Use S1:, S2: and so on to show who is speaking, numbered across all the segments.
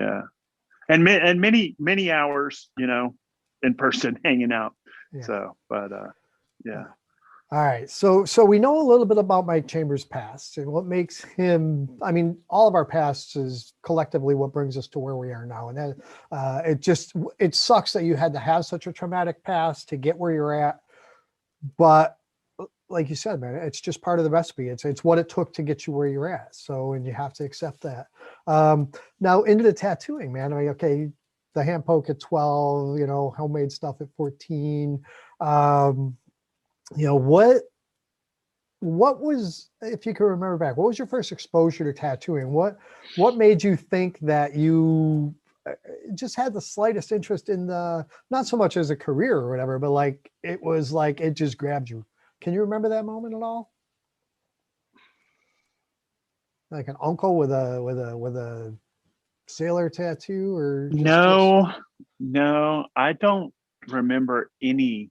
S1: yeah. And many hours, you know, in person hanging out.
S2: Yeah.
S1: So, but yeah.
S2: All right. So we know a little bit about Myke Chambers' past and what makes him, I mean, all of our pasts is collectively what brings us to where we are now. And that it sucks that you had to have such a traumatic past to get where you're at. But like you said, man, it's just part of the recipe. It's what it took to get you where you're at. So, and you have to accept that. Now into the tattooing, man. I mean, okay, the hand poke at 12, you know, homemade stuff at 14. You know, what was, if you can remember back, what was your first exposure to tattooing? What made you think that you just had the slightest interest in the, not so much as a career or whatever, but like it was like it just grabbed you? Can you remember that moment at all? Like an uncle with a sailor tattoo, or just
S1: No, no, I don't remember any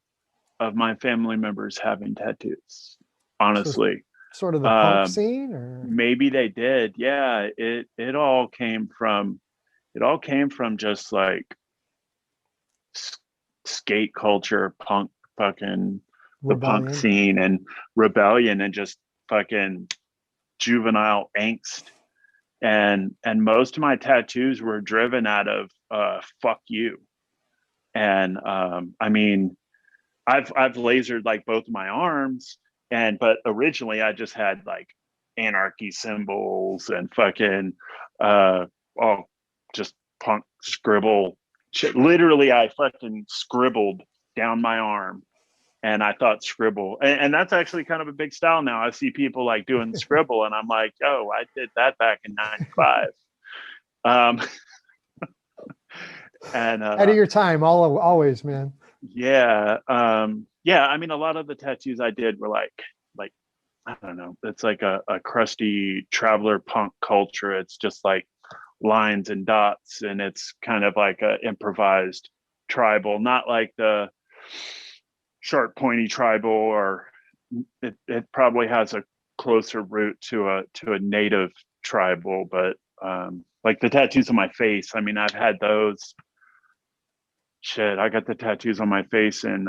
S1: of my family members having tattoos,
S2: so
S1: honestly.
S2: sort of the punk
S1: Um,
S2: scene, or
S1: Maybe they did. Yeah, it all came from just like skate culture, fucking the punk
S2: rebellion?
S1: scene and rebellion and just fucking juvenile angst. And most of my tattoos were driven out of fuck you. And I mean, I've lasered like both my arms, but originally I just had like anarchy symbols and fucking all just punk scribble shit. Literally, I fucking scribbled down my arm, and I thought scribble, and that's actually kind of a big style now. I see people like doing scribble, and I'm like, oh, I did that back in '95. Um, and
S2: Ahead of your time, always, man.
S1: yeah, yeah. I mean, a lot of the tattoos I did were like I don't know. It's like a crusty traveler punk culture. It's just like lines and dots, and it's kind of like a improvised tribal, not like the sharp pointy tribal, or it probably has a closer root to a native tribal, but like the tattoos on my face. I mean, I've had those. Shit, I got the tattoos on my face in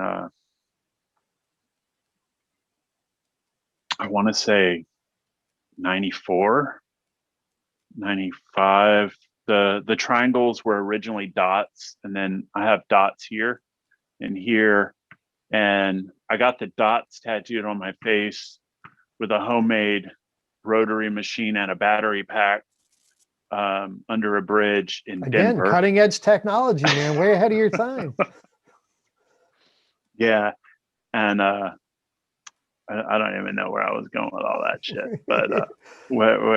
S1: I want to say 94, 95. The triangles were originally dots, and then I have dots here and here, and I got the dots tattooed on my face with a homemade rotary machine and a battery pack under a bridge in
S2: Again,
S1: Denver.
S2: cutting edge technology, man, way ahead of your time.
S1: Yeah, and I don't even know where I was going with all that shit, but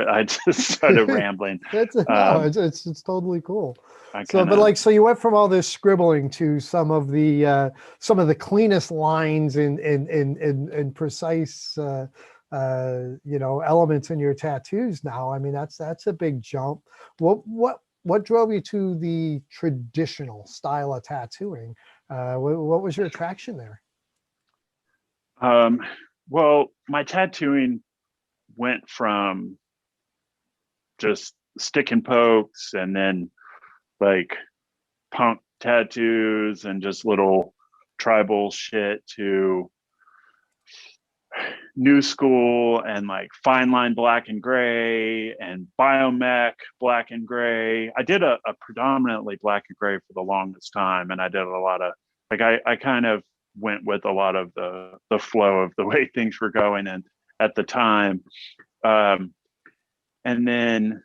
S1: I just started rambling.
S2: It's no, it's totally cool.
S1: I
S2: So,
S1: kind
S2: but
S1: of
S2: like, so you went from all this scribbling to some of the cleanest lines and precise you know, elements in your tattoos now. I mean, that's a big jump. What drove you to the traditional style of tattooing? What was your attraction there?
S1: um, well, my tattooing went from just stick and pokes, and then like punk tattoos and just little tribal shit, to new school and like fine line black and gray and biomech black and gray. I did a predominantly black and gray for the longest time, and I did a lot of like I kind of went with a lot of the flow of the way things were going and at the time. um, and then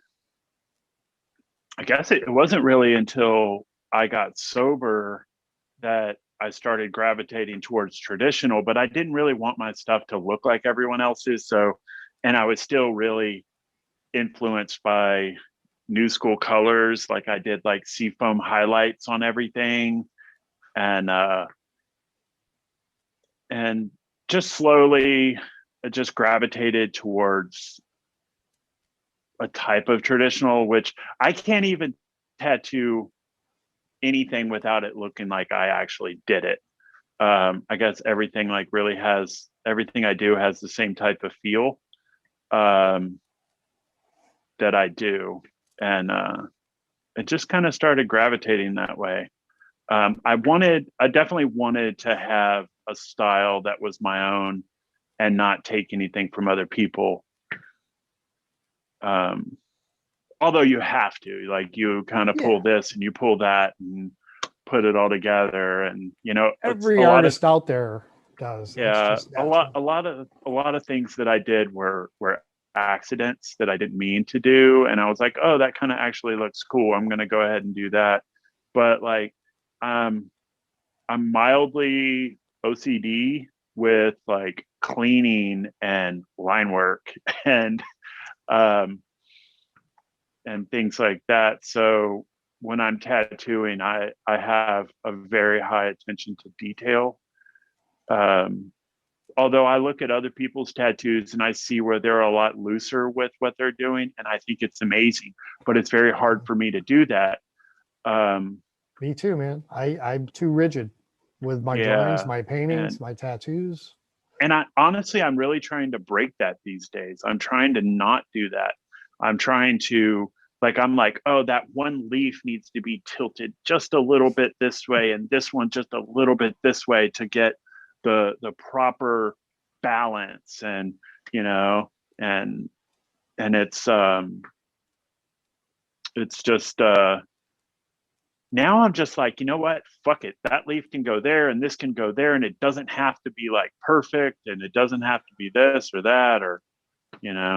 S1: I guess it wasn't really until I got sober that I started gravitating towards traditional, but I didn't really want my stuff to look like everyone else's. So, and I was still really influenced by new school colors. Like I did like seafoam highlights on everything, and and just slowly just gravitated towards a type of traditional, which I can't even tattoo anything without it looking like I actually did it. I guess everything like really has everything I do has the same type of feel um, that I do, and it just kind of started gravitating that way. I definitely wanted to have a style that was my own and not take anything from other people. Although you have to, like, you kind of pull this and you pull that and put it all together, and it's
S2: every
S1: a lot of,
S2: artist out there does. That's
S1: yeah,
S2: just natural.
S1: a lot of things that I did were accidents that I didn't mean to do, and I was like, oh, that kind of actually looks cool, I'm gonna go ahead and do that. But like, I'm mildly OCD with like cleaning and line work and um things like that. So when I'm tattooing, I have a very high attention to detail. Um, Although I look at other people's tattoos and I see where they're a lot looser with what they're doing, and I think it's amazing, but it's very hard for me to do that.
S2: Me too, man. I'm too rigid with my drawings,
S1: Yeah,
S2: my paintings,
S1: and
S2: my tattoos.
S1: I honestly, I'm really trying to break that these days. I'm trying to not do that. I'm trying to, like, I'm like, oh, that one leaf needs to be tilted just a little bit this way, and this one just a little bit this way to get the proper balance, and you know, and it's just now I'm just like, you know what? Fuck it. That leaf can go there and this can go there. And it doesn't have to be like perfect, and it doesn't have to be this or that, or,